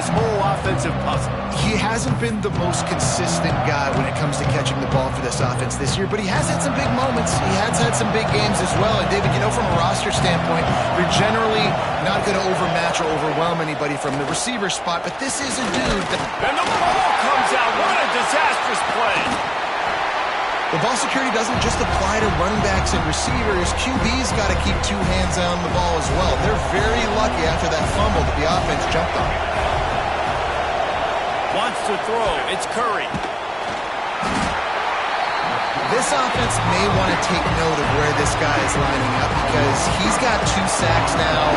this whole offensive puzzle. He hasn't been the most consistent guy when it comes to catching the ball for this offense this year, but he has had some big moments. He has had some big games as well. And, David, you know, from a roster standpoint, you're generally not going to overmatch or overwhelm anybody from the receiver spot, but this is a dude that... And the ball comes out. What a disastrous play. The ball security doesn't just apply to running backs and receivers. QB's got to keep two hands on the ball as well. They're very lucky after that fumble that the offense jumped on. Wants to throw. It's Curry. This offense may want to take note of where this guy is lining up because he's got 2 sacks now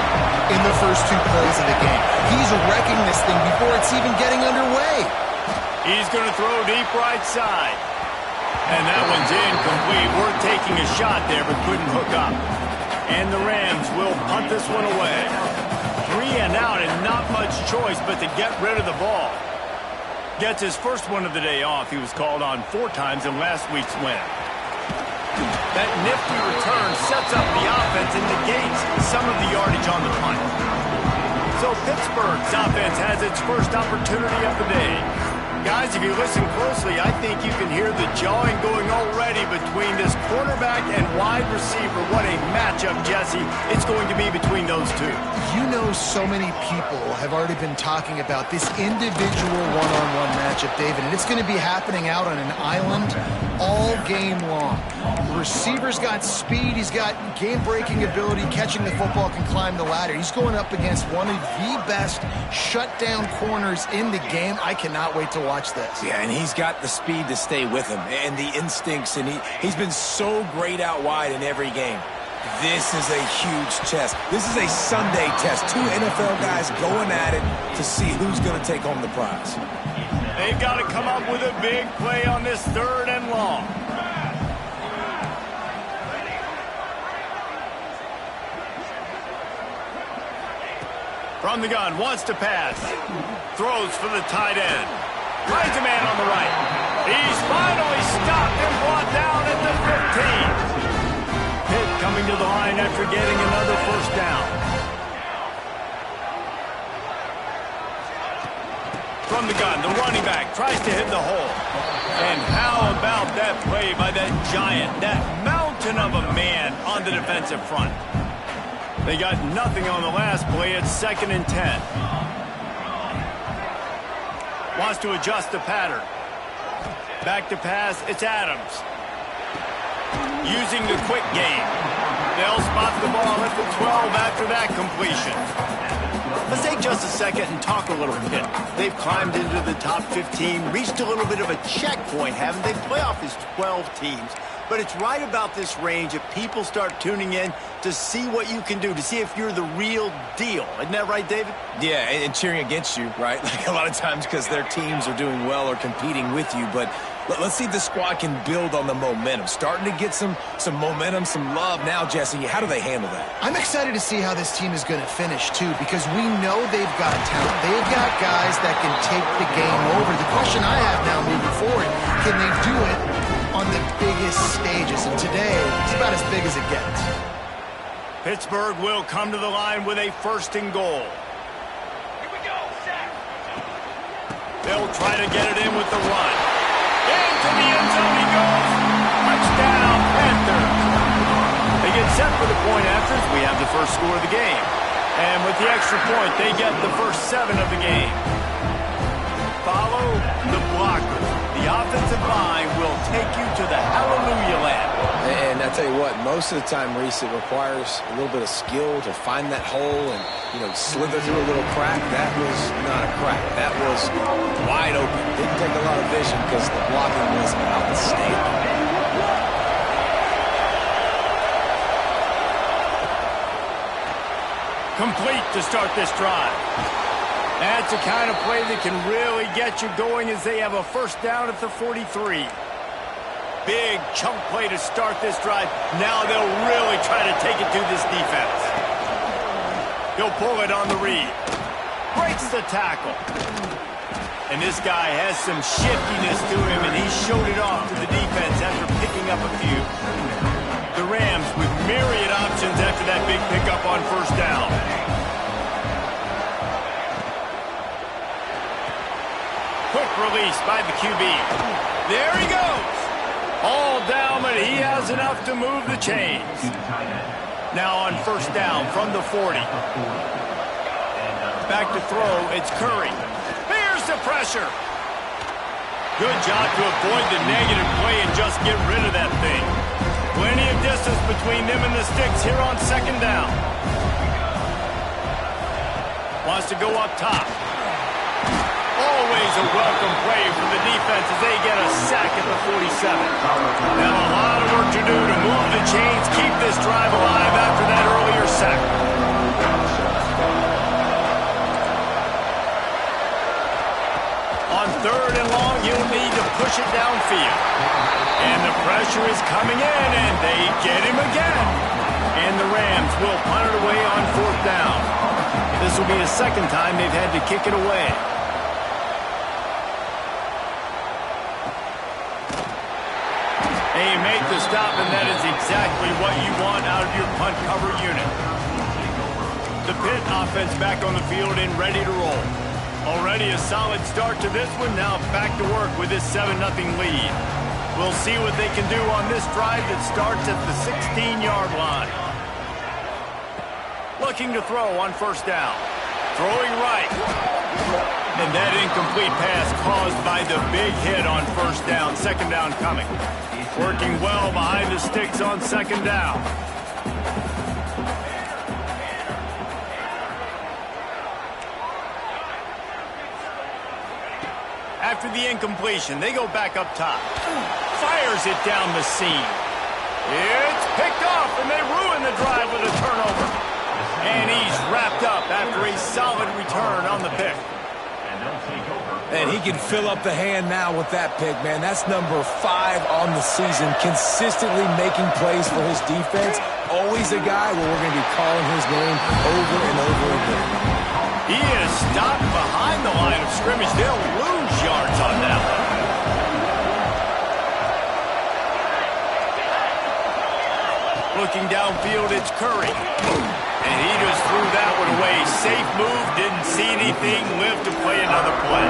in the first 2 plays of the game. He's wrecking this thing before it's even getting underway. He's going to throw deep right side. And that one's incomplete. We're taking a shot there, but couldn't hook up. And the Rams will punt this one away. 3 and out and not much choice but to get rid of the ball. Gets his first one of the day off. He was called on 4 times in last week's win. That nifty return sets up the offense and negates some of the yardage on the punt. So Pittsburgh's offense has its first opportunity of the day. Guys, if you listen closely, I think you can hear the jawing going already between this quarterback and wide receiver. What a matchup, Jesse, it's going to be between those two. You know, so many people have already been talking about this individual one-on-one matchup, David, and it's going to be happening out on an island all game long. The receiver's got speed, he's got game-breaking ability, catching the football, can climb the ladder. He's going up against one of the best shutdown corners in the game. I cannot wait to watch this. Yeah, and he's got the speed to stay with him and the instincts, and he's been so great out wide in every game. This is a huge test. This is a Sunday test. 2 NFL guys going at it to see who's going to take home the prize. They've got to come up with a big play on this 3rd and long. From the gun, wants to pass. Throws for the tight end. Finds a man on the right. He's finally stopped and brought down at the 15. Pitt coming to the line after getting another first down. From the gun, the running back tries to hit the hole. And how about that play by that giant, that mountain of a man on the defensive front? They got nothing on the last play. It's 2nd and 10. Wants to adjust the pattern. Back to pass, it's Adams. Using the quick game. They'll spot the ball at the 12 after that completion. Let's take just a second and talk a little bit. They've climbed into the top 15, reached a little bit of a checkpoint, haven't they? Playoff is 12 teams. But it's right about this range that people start tuning in to see what you can do, to see if you're the real deal. Isn't that right, David? Yeah, and cheering against you, right? Like a lot of times because their teams are doing well or competing with you. But let's see if the squad can build on the momentum. Starting to get some momentum, some love now, Jesse. How do they handle that? I'm excited to see how this team is going to finish, too, because we know they've got talent. They've got guys that can take the game over. The question I have now moving forward, can they do it on the biggest stages? And today, it's about as big as it gets. Pittsburgh will come to the line with a 1st and goal. Here we go, Zach. They'll try to get it in with the run. Into the end zone he goes. Touchdown, Panthers. They get set for the point afters. We have the first score of the game. And with the extra point, they get the first 7 of the game. Follow the blocker. The offensive line will take you to the hallelujah land. And I tell you what, most of the time, Reese, it requires a little bit of skill to find that hole and, slither through a little crack. That was not a crack. That was wide open. Didn't take a lot of vision because the blocking was outstanding. Complete to start this drive. That's the kind of play that can really get you going as they have a first down at the 43. Big chunk play to start this drive. Now they'll really try to take it to this defense. He'll pull it on the read. Breaks the tackle. And this guy has some shiftiness to him, and he showed it off to the defense after picking up a few. The Rams with myriad options after that big pickup on first down. Quick release by the QB. There he goes. All down, but he has enough to move the chains. Now on first down from the 40. Back to throw, it's Curry. Here's the pressure. Good job to avoid the negative play and just get rid of that thing. Plenty of distance between them and the sticks here on second down. Wants to go up top. Always a welcome play for the defense as they get a sack at the 47. Now a lot of work to do to move the chains, keep this drive alive after that earlier sack. On third and long, he'll need to push it downfield. And the pressure is coming in, and they get him again. And the Rams will punt it away on fourth down. This will be the second time they've had to kick it away. They make the stop, and that is exactly what you want out of your punt cover unit. The Pitt offense back on the field and ready to roll. Already a solid start to this one. Now back to work with this 7-0 lead. We'll see what they can do on this drive that starts at the 16-yard line. Looking to throw on first down. Throwing right. And that incomplete pass caused by the big hit on first down. Second down coming. Working well behind the sticks on second down. After the incompletion, they go back up top. Fires it down the seam. It's picked off, and they ruin the drive with a turnover. And he's wrapped up after a solid return on the pick. And he can fill up the hand now with that pick, man. That's number 5 on the season, consistently making plays for his defense. Always a guy where we're going to be calling his name over and over again. He is stopped behind the line of scrimmage. They'll lose yards on that one. Looking downfield, it's Curry. And he just threw that one away. Safe move, didn't see anything, lived to play another play.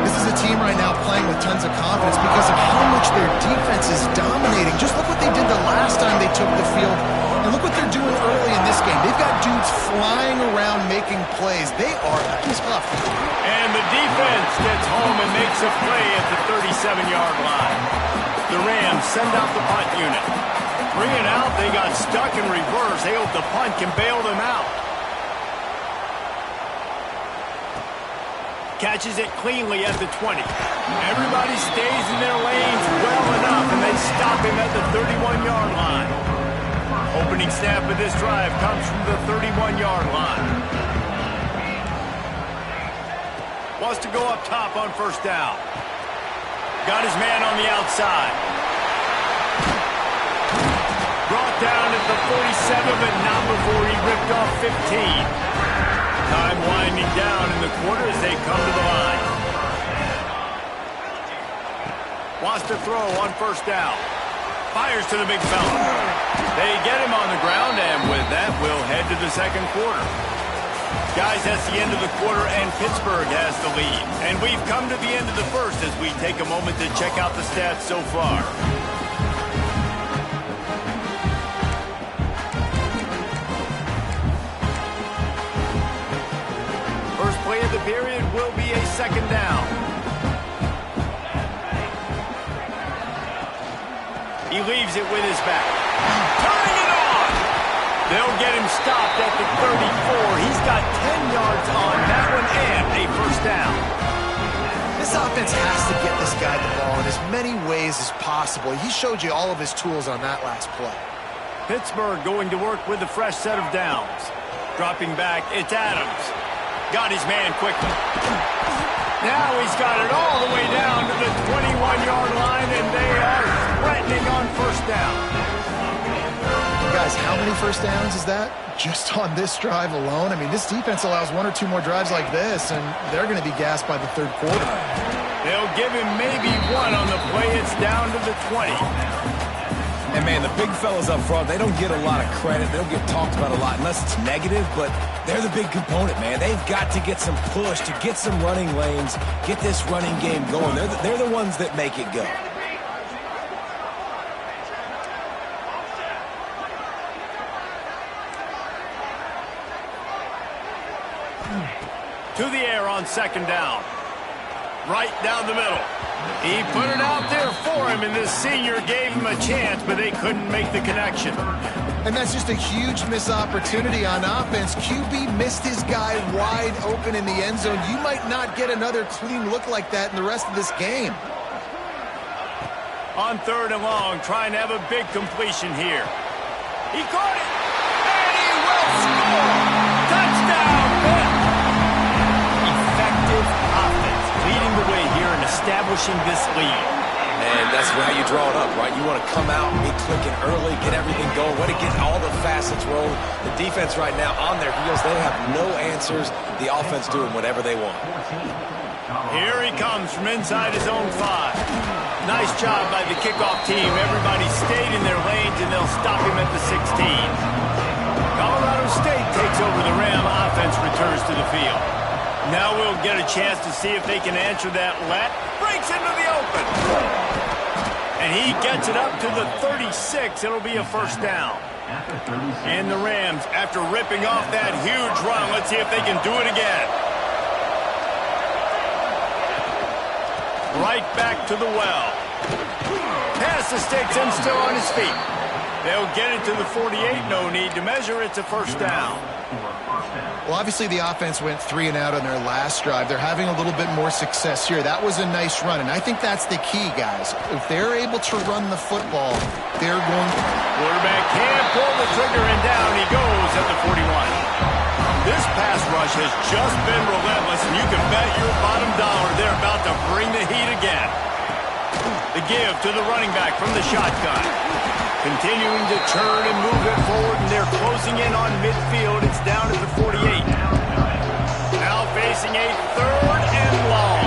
This is a team right now playing with tons of confidence because of how much their defense is dominating. Just look what they did the last time they took the field. And look what they're doing early in this game. They've got dudes flying around making plays. They are tough. And the defense gets home and makes a play at the 37-yard line. The Rams send out the punt unit. Bring it out, they got stuck in reverse. They hope the punt can bail them out. Catches it cleanly at the 20. Everybody stays in their lanes well enough, and they stop him at the 31-yard line. Opening snap of this drive comes from the 31-yard line. Wants to go up top on first down. Got his man on the outside. Brought down at the 47, but not before he ripped off 15. Time winding down in the quarter as they come to the line. Wants to throw on first down. Fires to the big fella. They get him on the ground, and with that, we'll head to the second quarter. Guys, that's the end of the quarter, and Pittsburgh has the lead. And we've come to the end of the first as we take a moment to check out the stats so far. First play of the period will be a second down. He leaves it with his back. Turning it on! They'll get him stopped at the 34. He's got 10 yards on that one and a first down. This offense has to get this guy the ball in as many ways as possible. He showed you all of his tools on that last play. Pittsburgh going to work with a fresh set of downs. Dropping back, it's Adams. Got his man quickly. Now he's got it all the way down to the 21-yard line, and they are threatening on first down. Guys, how many first downs is that? Just on this drive alone? I mean, this defense allows 1 or 2 more drives like this, and they're going to be gassed by the third quarter. They'll give him maybe 1 on the play. It's down to the 20. And, man, the big fellas up front, they don't get a lot of credit. They don't get talked about a lot unless it's negative, but they're the big component, man. They've got to get some push, to get some running lanes, get this running game going. They're the ones that make it go. To the air on second down. Right down the middle. He put it out there for him, and this senior gave him a chance, but they couldn't make the connection. And that's just a huge missed opportunity on offense. QB missed his guy wide open in the end zone. You might not get another clean look like that in the rest of this game. On third and long, trying to have a big completion here. He caught it, and he will score! Touchdown, Pitt! Effective offense, leading the way here and establishing this lead. And that's how you draw it up, right? You want to come out, be clicking early, get everything going, want to get all the facets rolling. The defense right now on their heels, they have no answers. The offense doing whatever they want. Here he comes from inside his own 5. Nice job by the kickoff team. Everybody stayed in their lanes, and they'll stop him at the 16. Colorado State takes over the Ram. Offense returns to the field. Now we'll get a chance to see if they can answer that let. Breaks into the open. And he gets it up to the 36. It'll be a first down. And the Rams, after ripping off that huge run, let's see if they can do it again. Right back to the well. Past the sticks and still on his feet. They'll get it to the 48. No need to measure. It's a first down. Well, obviously the offense went 3 and out on their last drive. They're having a little bit more success here. That was a nice run, and I think that's the key, guys. If they're able to run the football, they're going to. Quarterback can't pull the trigger, and down he goes at the 41. This pass rush has just been relentless, and you can bet your bottom dollar they're about to bring the heat again. The give to the running back from the shotgun. Continuing to turn and move it forward, and they're closing in on midfield. It's down at the 48. Now facing a third and long.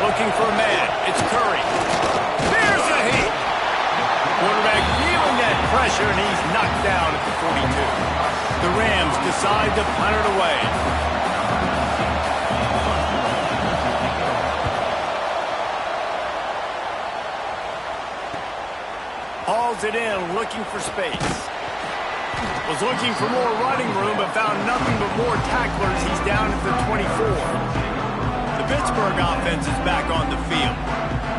Looking for a man. It's Curry. There's a hit. Quarterback feeling that pressure, and he's knocked down at the 42. The Rams decide to punt it away. Hauls it in, looking for space. Was looking for more running room, but found nothing but more tacklers. He's down at the 24. The Pittsburgh offense is back on the field.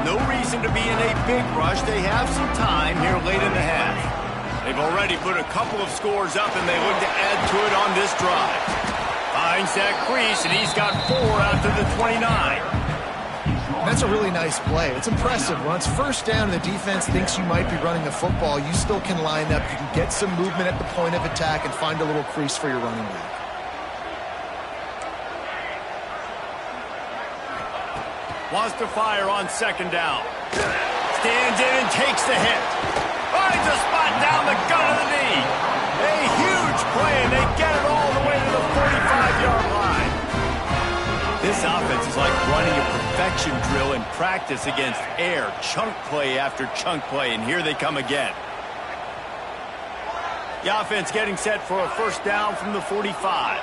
No reason to be in a big rush. They have some time here late in the half. They've already put a couple of scores up, and they look to add to it on this drive. Finds that crease, and he's got 4 after the 29. That's a really nice play. It's impressive. When it's first down and the defense thinks you might be running the football, you still can line up. You can get some movement at the point of attack and find a little crease for your running back. Wants to fire on second down. Stands in and takes the hit. Finds a spot down the gut of the knee. A huge play, and they get it all the way to the 45-yard line. This offense is like running a perfection drill in practice against air. Chunk play after chunk play, and here they come again. The offense getting set for a first down from the 45.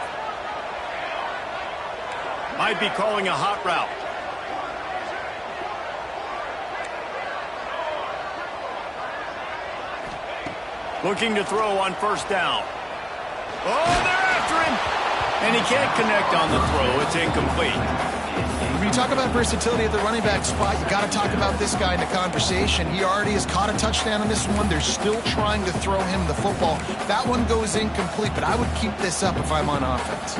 Might be calling a hot route. Looking to throw on first down. Oh, they're after him! And he can't connect on the throw. It's incomplete. When you talk about versatility at the running back spot, you got to talk about this guy in the conversation. He already has caught a touchdown on this one. They're still trying to throw him the football. That one goes incomplete, but I would keep this up if I'm on offense.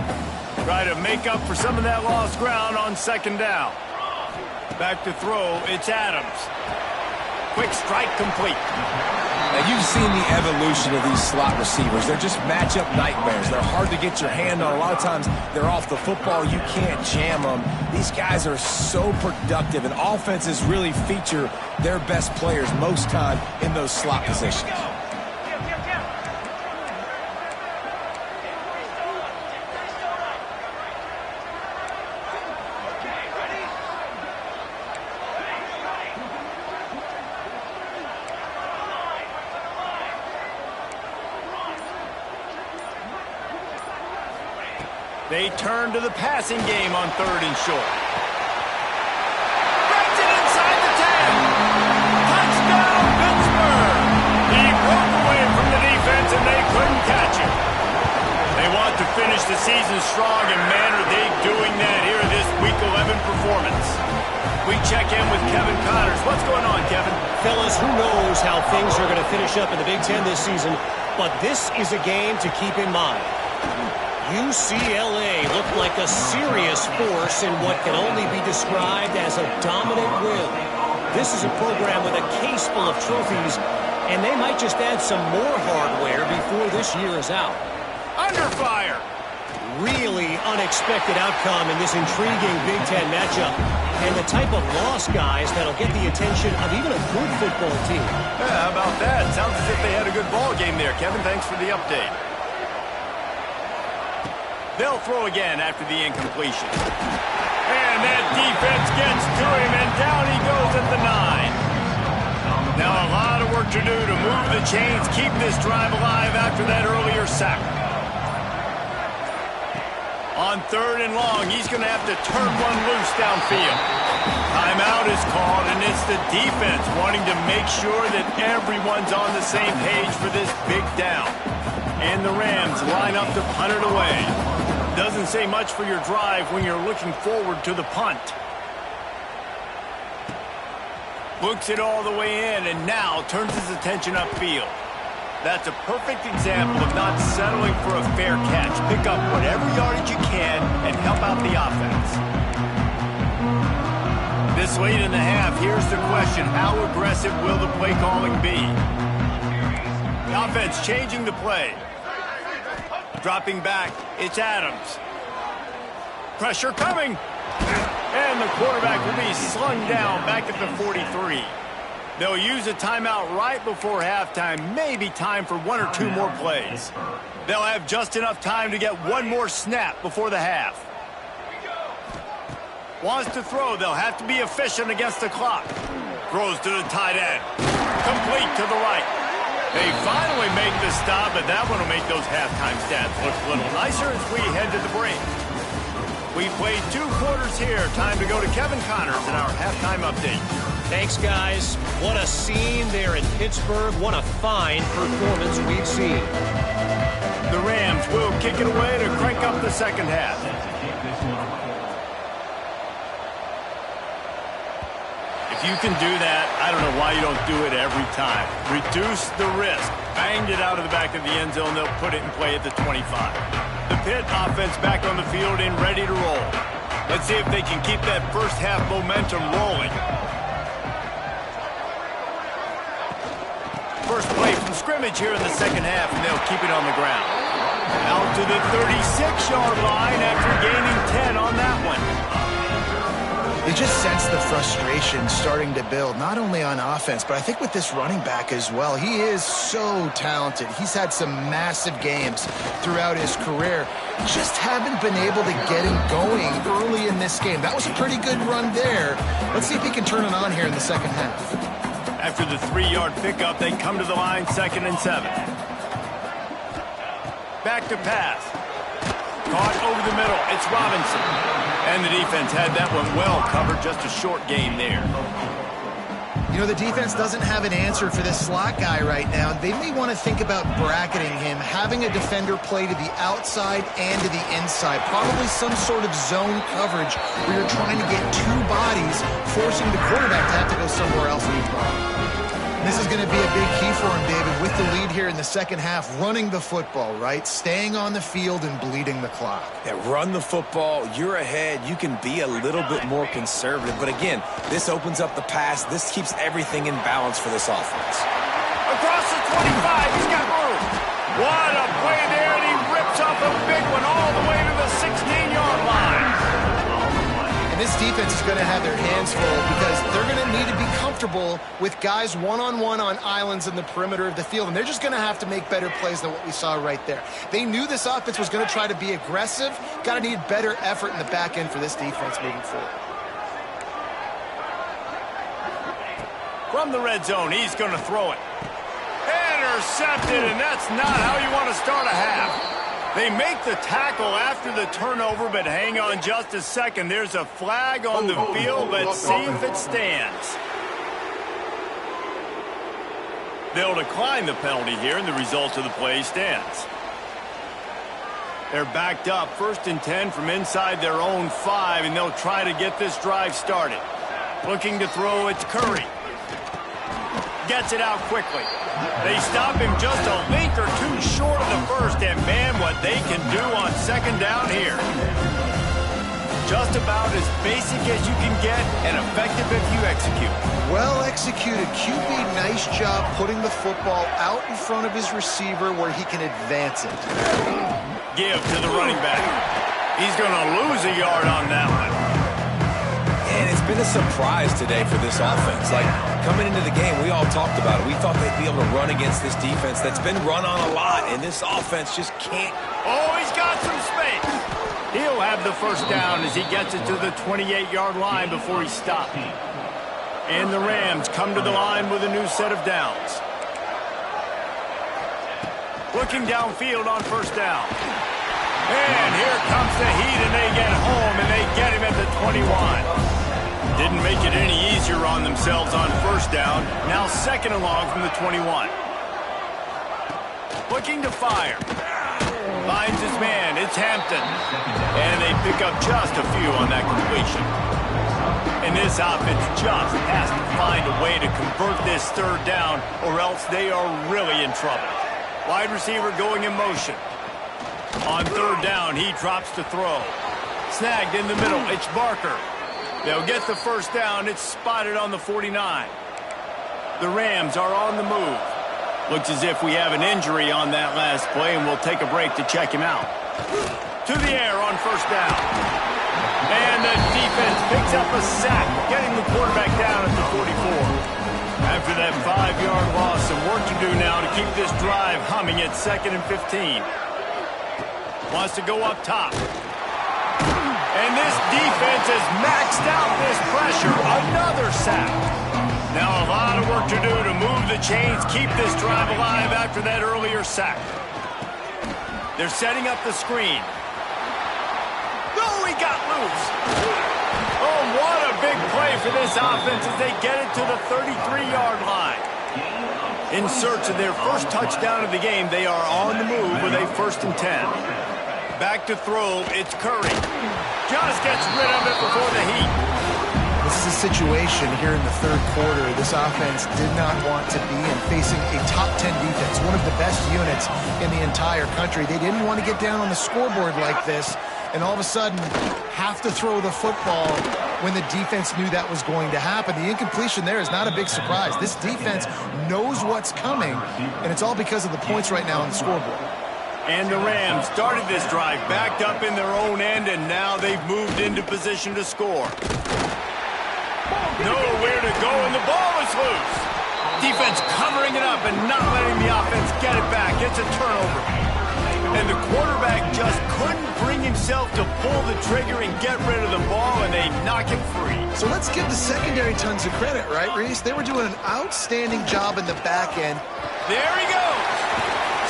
Try to make up for some of that lost ground on second down. Back to throw, it's Adams. Quick strike complete. Now, you've seen the evolution of these slot receivers. They're just matchup nightmares. They're hard to get your hand on. A lot of times, they're off the football. You can't jam them. These guys are so productive, and offenses really feature their best players most time in those slot positions. They turn to the passing game on 3rd and short. Breaks it inside the 10. Touchdown, Pittsburgh. He broke away from the defense, and they couldn't catch him. They want to finish the season strong, and man, are they doing that here in this Week 11 performance. We check in with Kevin Connors. What's going on, Kevin? Fellas, who knows how things are going to finish up in the Big Ten this season, but this is a game to keep in mind. UCLA looked like a serious force in what can only be described as a dominant win. This is a program with a case full of trophies, and they might just add some more hardware before this year is out. Under fire. Really unexpected outcome in this intriguing Big Ten matchup, and the type of loss, guys, that'll get the attention of even a good football team. Yeah, how about that? Sounds as if they had a good ball game there. Kevin, thanks for the update. They'll throw again after the incompletion. And that defense gets to him, and down he goes at the 9. Now a lot of work to do to move the chains, keep this drive alive after that earlier sack. On 3rd and long, he's going to have to turn one loose downfield. Timeout is called, and it's the defense wanting to make sure that everyone's on the same page for this big down. And the Rams line up to punt it away. Doesn't say much for your drive when you're looking forward to the punt. Looks it all the way in, and now turns his attention upfield. That's a perfect example of not settling for a fair catch. Pick up whatever yardage you can and help out the offense. This late in the half, here's the question. How aggressive will the play calling be? The offense changing the play. Dropping back, it's Adams. Pressure coming. And the quarterback will be slung down back at the 43. They'll use a timeout right before halftime, maybe time for 1 or 2 more plays. They'll have just enough time to get one more snap before the half. Wants to throw, they'll have to be efficient against the clock. Throws to the tight end. Complete to the right. They finally make the stop, but that one will make those halftime stats look a little nicer as we head to the break. We played 2 quarters here. Time to go to Kevin Connors in our halftime update. Thanks, guys. What a scene there in Pittsburgh. What a fine performance we've seen. The Rams will kick it away to crank up the second half. If you can do that, I don't know why you don't do it every time. Reduce the risk. Banged it out of the back of the end zone. They'll put it in play at the 25. The Pitt offense back on the field and ready to roll. Let's see if they can keep that first half momentum rolling. First play from scrimmage here in the second half, and they'll keep it on the ground. Out to the 36-yard line after gaining 10 on that one. You just sense the frustration starting to build, not only on offense, but I think with this running back as well. He is so talented. He's had some massive games throughout his career. Just haven't been able to get him going early in this game. That was a pretty good run there. Let's see if he can turn it on here in the second half. After the 3-yard pickup, they come to the line 2nd and 7. Back to pass. Caught over the middle. It's Robinson. And the defense had that one well covered. Just a short gain there. You know, the defense doesn't have an answer for this slot guy right now. They may want to think about bracketing him, having a defender play to the outside and to the inside. Probably some sort of zone coverage where you're trying to get 2 bodies, forcing the quarterback to have to go somewhere else and eat the ball. This is going to be a big key for him, David, with the lead here in the second half, running the football, right? Staying on the field and bleeding the clock. Yeah, run the football. You're ahead. You can be a little bit more conservative. But again, this opens up the pass. This keeps everything in balance for this offense. Across the 25, he's got room. What a play there, and he rips off a big one all the way to the 16-yard line. And this defense is going to have their hands full because they're going to need to be comfortable with guys one-on-one on islands in the perimeter of the field. And they're just going to have to make better plays than what we saw right there. They knew this offense was going to try to be aggressive. Got to need better effort in the back end for this defense moving forward. From the red zone, he's going to throw it. Intercepted, and that's not how you want to start a half. They make the tackle after the turnover, but hang on just a second. There's a flag on the field. Let's see if it stands. They'll decline the penalty here, and the result of the play stands. They're backed up, 1st and 10 from inside their own 5, and they'll try to get this drive started. Looking to throw, it's Curry. Gets it out quickly. They stop him just a link or two short of the first, and man, what they can do on 2nd down here. Just about as basic as you can get and effective if you execute. Well executed. QB, nice job putting the football out in front of his receiver where he can advance it. Give to the running back. He's going to lose a yard on that one. And it's been a surprise today for this offense. Like, coming into the game, we all talked about it. We thought they'd be able to run against this defense that's been run on a lot, and this offense just can't. Oh, he's got some space. He'll have the 1st down as he gets it to the 28-yard line before he stopped. And the Rams come to the line with a new set of downs. Looking downfield on 1st down. And here comes the heat, and they get home, and they get him at the 21. Didn't make it any easier on themselves on 1st down. Now 2nd and long from the 21. Looking to fire. Finds his man. It's Hampton. And they pick up just a few on that completion. And this offense just has to find a way to convert this 3rd down, or else they are really in trouble. Wide receiver going in motion. On 3rd down, he drops to throw. Snagged in the middle. It's Barker. They'll get the 1st down. It's spotted on the 49. The Rams are on the move. Looks as if we have an injury on that last play, and we'll take a break to check him out. To the air on 1st down. And the defense picks up a sack, getting the quarterback down at the 44. After that 5-yard loss, some work to do now to keep this drive humming at 2nd and 15. Wants to go up top. And this defense has maxed out this pressure. Another sack. Now a lot of work to do to move the chains, keep this drive alive after that earlier sack. They're setting up the screen. Oh, he got loose. Oh, what a big play for this offense as they get it to the 33-yard line. In search of their 1st touchdown of the game, they are on the move with a 1st and 10. Back to throw, it's Curry. Just gets rid of it before the heat. This is a situation here in the 3rd quarter this offense did not want to be in, facing a top 10 defense, one of the best units in the entire country. They didn't want to get down on the scoreboard like this and all of a sudden have to throw the football when the defense knew that was going to happen. The incompletion there is not a big surprise. This defense knows what's coming, and it's all because of the points right now on the scoreboard. And the Rams started this drive backed up in their own end, and now they've moved into position to score. Nowhere to go, and the ball is loose. Defense covering it up and not letting the offense get it back. It's a turnover. And the quarterback just couldn't bring himself to pull the trigger and get rid of the ball, and they knock it free. So let's give the secondary tons of credit, right, Reese? They were doing an outstanding job in the back end. There he goes.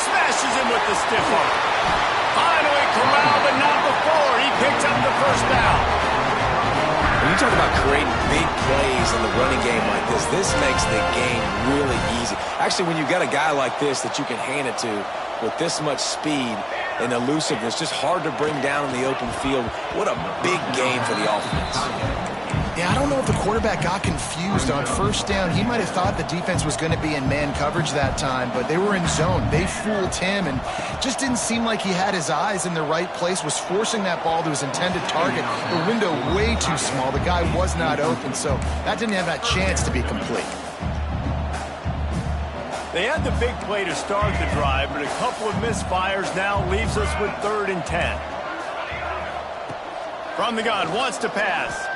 Smashes him with the stiff arm. Finally corralled, but not before. He picks up the 1st down. When you talk about creating big plays in the running game like this makes the game really easy. Actually, when you've got a guy like this that you can hand it to with this much speed and elusiveness, just hard to bring down in the open field. What a big game for the offense. Yeah, I don't know if the quarterback got confused on 1st down. He might have thought the defense was going to be in man coverage that time, but they were in zone. They fooled him and just didn't seem like he had his eyes in the right place, was forcing that ball to his intended target. The window way too small. The guy was not open, so that didn't have that chance to be complete. They had the big play to start the drive, but a couple of misfires now leaves us with 3rd and 10. From the gun, wants to pass.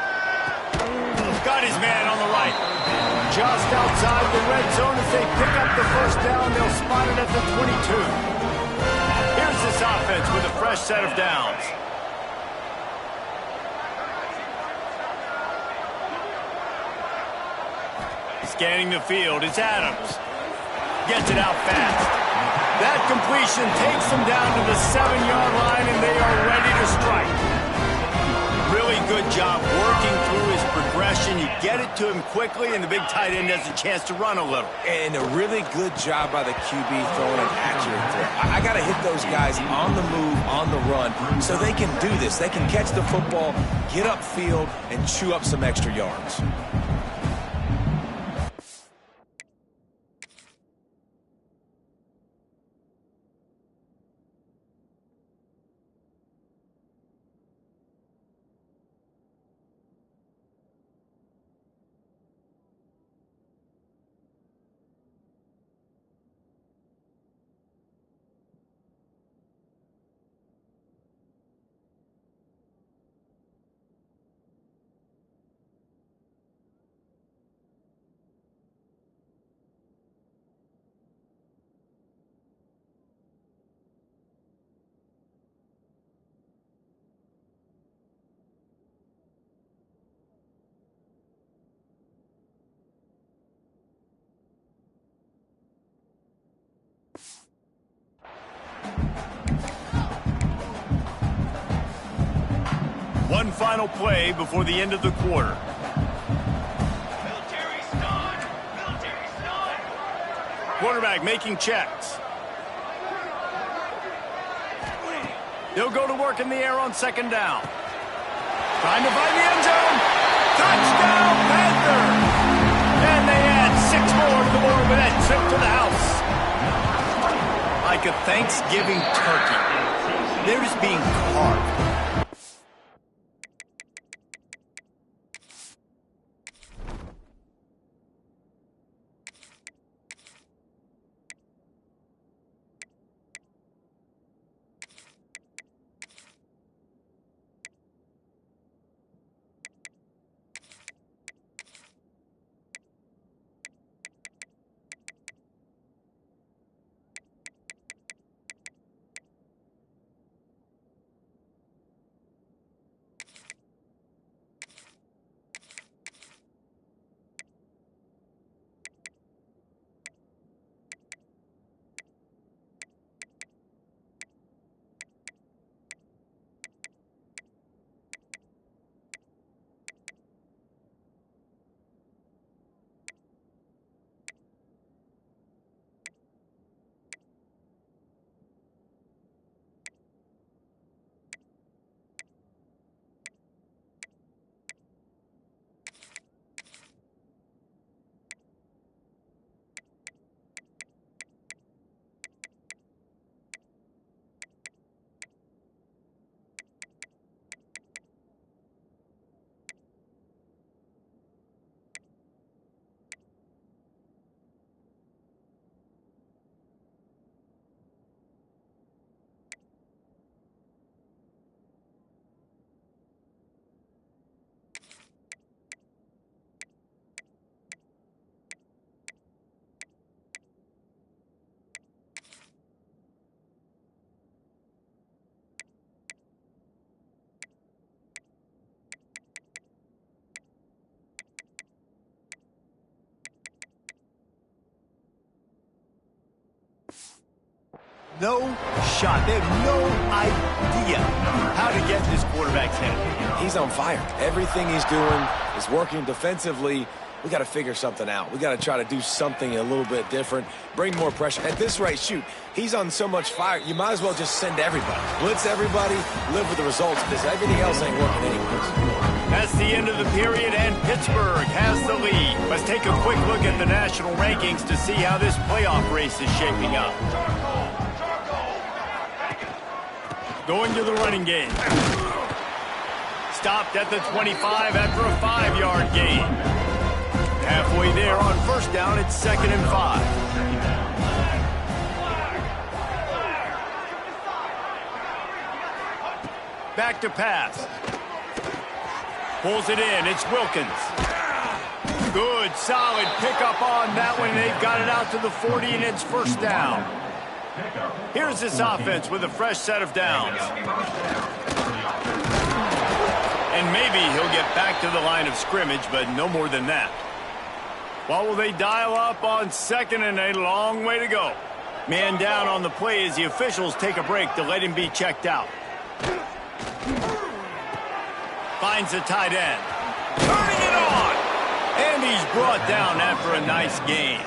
Got his man on the right. Just outside the red zone as they pick up the 1st down. They'll spot it at the 22. Here's this offense with a fresh set of downs. Scanning the field, it's Adams. Gets it out fast. That completion takes them down to the 7-yard line, and they are ready to strike. Really good job working through his progression. You get it to him quickly, and the big tight end has a chance to run a little. And a really good job by the QB throwing an accurate throw. I got to hit those guys on the move, on the run, so they can do this. They can catch the football, get upfield, and chew up some extra yards. One final play before the end of the quarter. Quarterback making checks. He'll go to work in the air on second down. Trying to find the end zone. Touchdown, Panthers! And they add 6 more to the board with that trip to the house. Like a Thanksgiving turkey. They're just being carved. No shot. They have no idea how to get this quarterback's head. He's on fire. Everything he's doing is working defensively. We got to figure something out. We got to try to do something a little bit different, bring more pressure. At this rate, shoot, he's on so much fire, you might as well just send everybody. Blitz everybody, live with the results, because everything else ain't working anyways. That's the end of the period, and Pittsburgh has the lead. Let's take a quick look at the national rankings to see how this playoff race is shaping up. Going to the running game. Stopped at the 25 after a 5-yard gain. Halfway there on first down, it's 2nd and 5. Back to pass. Pulls it in. It's Wilkins. Good, solid pickup on that one. They've got it out to the 40, and it's first down. Here's this offense with a fresh set of downs. And maybe he'll get back to the line of scrimmage, but no more than that. What will they dial up on 2nd and a long way to go? Man down on the play as the officials take a break to let him be checked out. Finds the tight end. Turning it on! And he's brought down after a nice gain.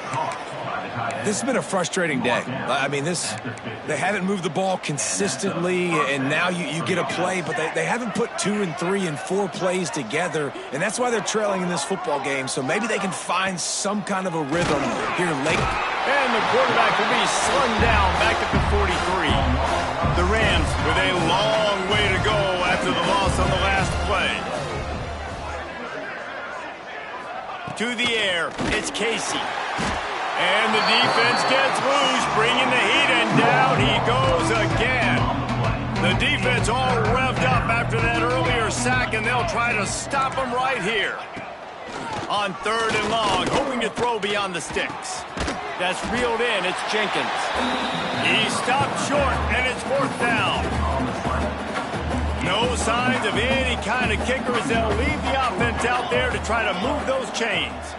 This has been a frustrating day. I mean, they haven't moved the ball consistently, and now you get a play, but they haven't put 2 and 3 and 4 plays together, and that's why they're trailing in this football game. So maybe they can find some kind of a rhythm here late. And the quarterback will be slung down back at the 43. The Rams with a long way to go after the loss on the last play. To the air, it's Casey. And the defense gets loose, bringing the heat, and down he goes again. The defense all revved up after that earlier sack, and they'll try to stop him right here. On 3rd and long, hoping to throw beyond the sticks. That's reeled in, it's Jenkins. He stopped short, and it's 4th down. No signs of any kind of kicker as they'll leave the offense out there to try to move those chains.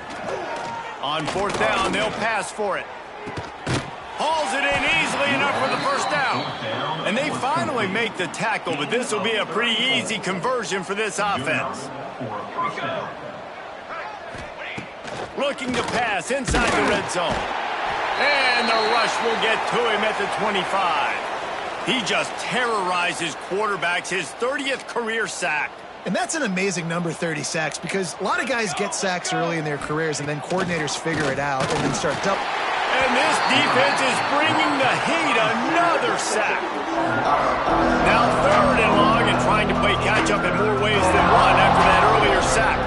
On 4th down, they'll pass for it. Hauls it in easily enough for the 1st down. And they finally make the tackle, but this will be a pretty easy conversion for this offense. Looking to pass inside the red zone. And the rush will get to him at the 25. He just terrorizes quarterbacks, his 30th career sack. And that's an amazing number, 30 sacks, because a lot of guys get sacks early in their careers, and then coordinators figure it out and then start double. And this defense is bringing the heat, another sack. Now 3rd and long and trying to play catch-up in more ways than one after that earlier sack.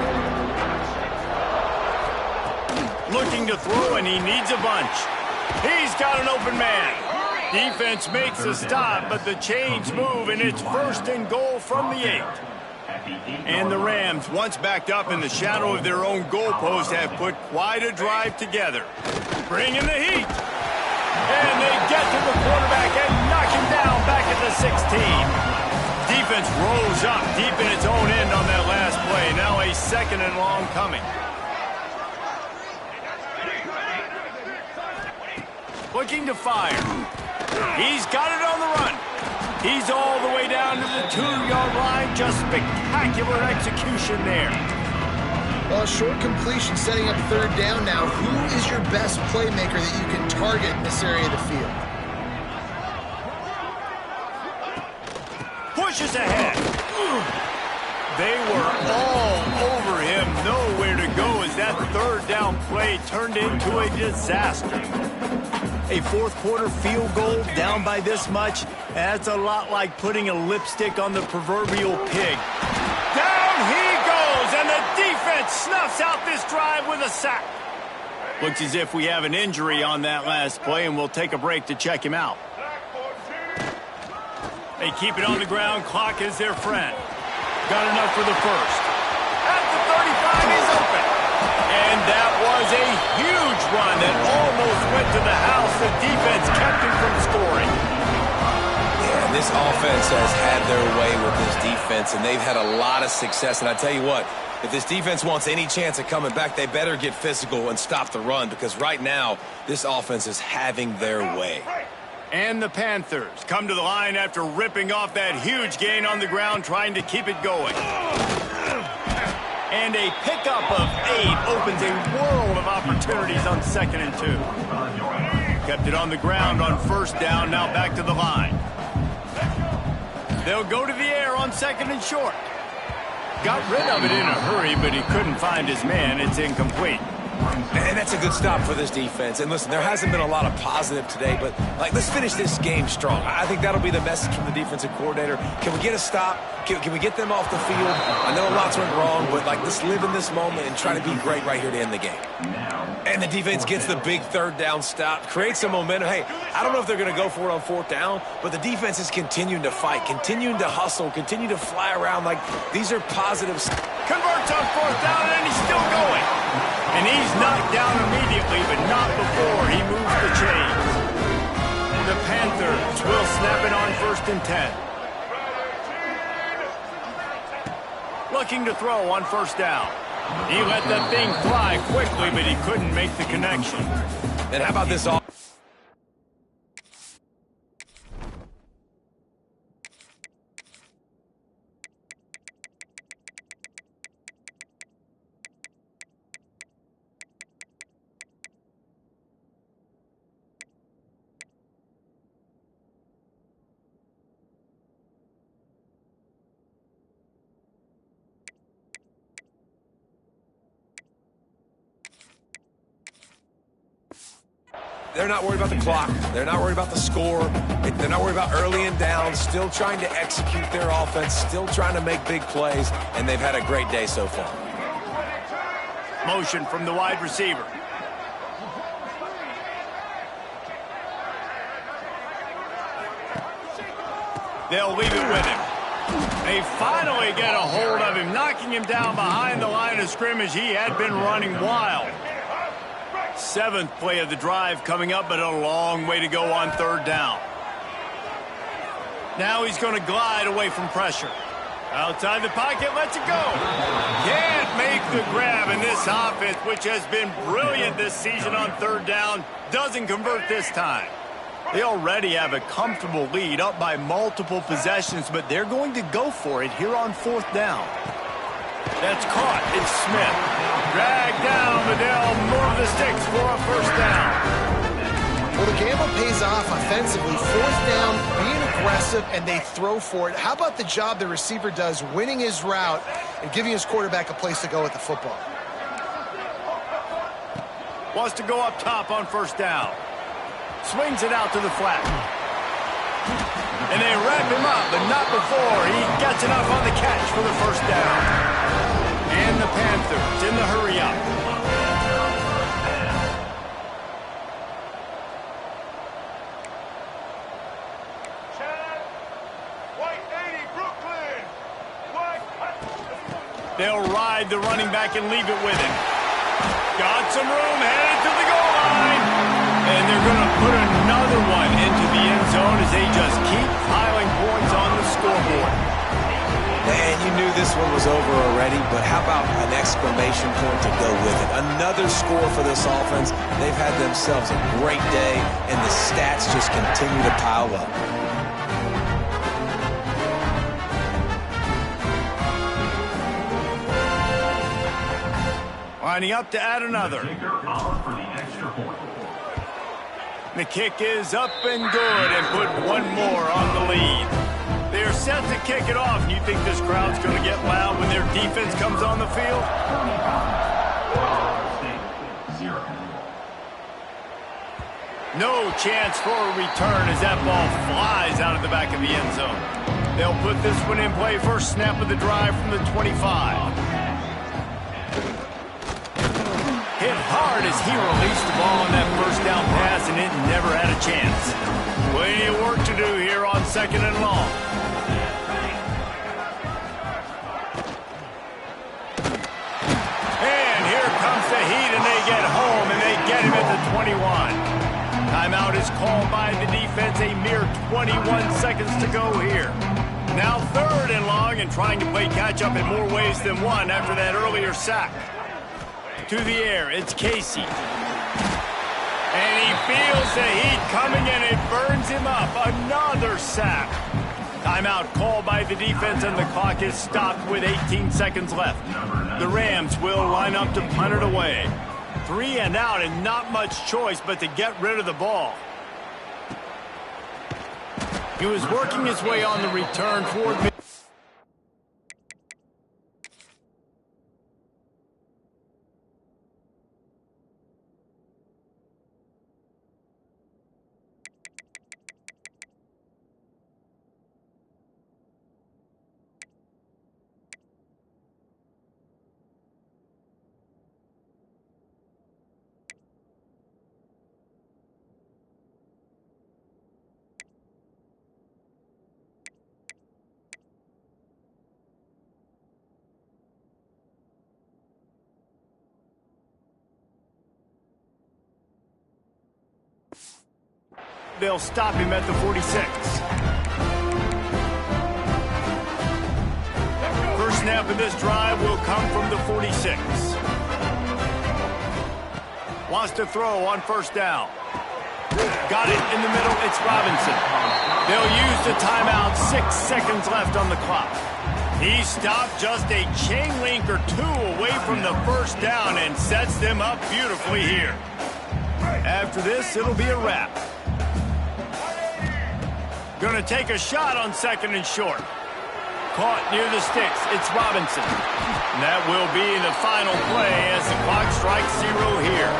Looking to throw, and he needs a bunch. He's got an open man. Defense makes a stop, but the chains move, and it's 1st and goal from the 8. And the Rams, once backed up in the shadow of their own goalpost, have put quite a drive together. Bringing the heat. And they get to the quarterback and knock him down back at the 16. Defense rose up deep in its own end on that last play. Now a 2nd and long coming. Looking to fire. He's got it on the run. He's all the way down to the 2-yard line. Just spectacular execution there. Well, a short completion setting up 3rd down now. Who is your best playmaker that you can target in this area of the field? Pushes ahead. They were all over him. Nowhere to go as that 3rd down play turned into a disaster. A 4th quarter field goal down by this much, that's a lot like putting a lipstick on the proverbial pig. Down he goes, and the defense snuffs out this drive with a sack. Looks as if we have an injury on that last play, and we'll take a break to check him out. They keep it on the ground. Clock is their friend. Got enough for the 1st. At the 35, he's open. And that was a huge run that almost went to the house. The defense kept him from scoring. Yeah, this offense has had their way with this defense, and they've had a lot of success. And I tell you what, if this defense wants any chance of coming back, they better get physical and stop the run, because right now, this offense is having their way. And the Panthers come to the line after ripping off that huge gain on the ground, trying to keep it going. And a pickup of 8 opens a world of opportunities on 2nd and 2. Kept it on the ground on 1st down, now back to the line. They'll go to the air on 2nd and short. Got rid of it in a hurry, but he couldn't find his man. It's incomplete. And that's a good stop for this defense. And listen, there hasn't been a lot of positive today, but let's finish this game strong. I think that'll be the message from the defensive coordinator. Can we get a stop? Can we get them off the field? I know lots went wrong, but let's live in this moment and try to be great right here to end the game. And the defense gets the big 3rd down stop, creates some momentum. Hey, I don't know if they're going to go for it on 4th down, but the defense is continuing to fight, continuing to hustle, continue to fly around. These are positives. Converts on 4th down, and he's still going. And he's knocked down immediately, but not before he moves the chains. The Panthers will snap it on 1st and 10. Looking to throw on 1st down. He let that thing fly quickly, but he couldn't make the connection. And how about this offense? They're not worried about the clock. They're not worried about the score. They're not worried about early and down. Still trying to execute their offense. Still trying to make big plays. And they've had a great day so far. Motion from the wide receiver. They'll leave it with him. They finally get a hold of him, knocking him down behind the line of scrimmage. He had been running wild. 7th play of the drive coming up, but a long way to go on 3rd down. Now he's going to glide away from pressure. Outside the pocket, lets it go. Can't make the grab, and this offense, which has been brilliant this season on 3rd down, doesn't convert this time. They already have a comfortable lead, up by multiple possessions, but they're going to go for it here on 4th down. That's caught. It's Smith. Dragged down, but they'll move the sticks for a 1st down. Well, the gamble pays off offensively. 4th down, being aggressive, and they throw for it. How about the job the receiver does winning his route and giving his quarterback a place to go with the football? Wants to go up top on 1st down. Swings it out to the flat. And they wrap him up, but not before he gets enough on the catch for the 1st down. And the Panthers in the hurry up. They'll ride the running back and leave it with him. Got some room, headed to the goal line. And they're going to put another one into the end zone as they just keep piling points on the scoreboard. And you knew this one was over already, but how about an exclamation point to go with it? Another score for this offense. They've had themselves a great day, and the stats just continue to pile up. Lining up to add another. The kick is up and good and put one more on the lead. They're set to kick it off. You think this crowd's going to get loud when their defense comes on the field? No chance for a return as that ball flies out of the back of the end zone. They'll put this one in play. First snap of the drive from the 25. Hit hard as he released the ball on that 1st down pass, and it never had a chance. Plenty of work to do here on 2nd and long. And here comes the heat, and they get home, and they get him at the 21. Timeout is called by the defense. A mere 21 seconds to go here. Now 3rd and long, and trying to play catch-up in more ways than one after that earlier sack. To the air, it's Casey. And he feels the heat coming, and it burns him up. Another sack. Timeout called by the defense, and the clock is stopped with 18 seconds left. The Rams will line up to punt it away. 3 and out, and not much choice but to get rid of the ball. He was working his way on the return toward mid. They'll stop him at the 46. First snap of this drive will come from the 46. Wants to throw on 1st down. Got it in the middle. It's Robinson. They'll use the timeout. 6 seconds left on the clock. He stopped just a chain link or 2 away from the 1st down and sets them up beautifully here. After this, it'll be a wrap. Going to take a shot on 2nd and short. Caught near the sticks. It's Robinson. And that will be the final play as the clock strikes 0 here.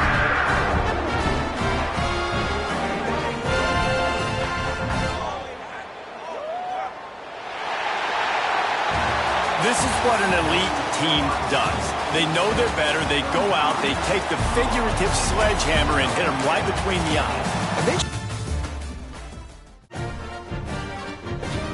what an elite team does. They know they're better. They go out. They take the figurative sledgehammer and hit them right between the eyes. And they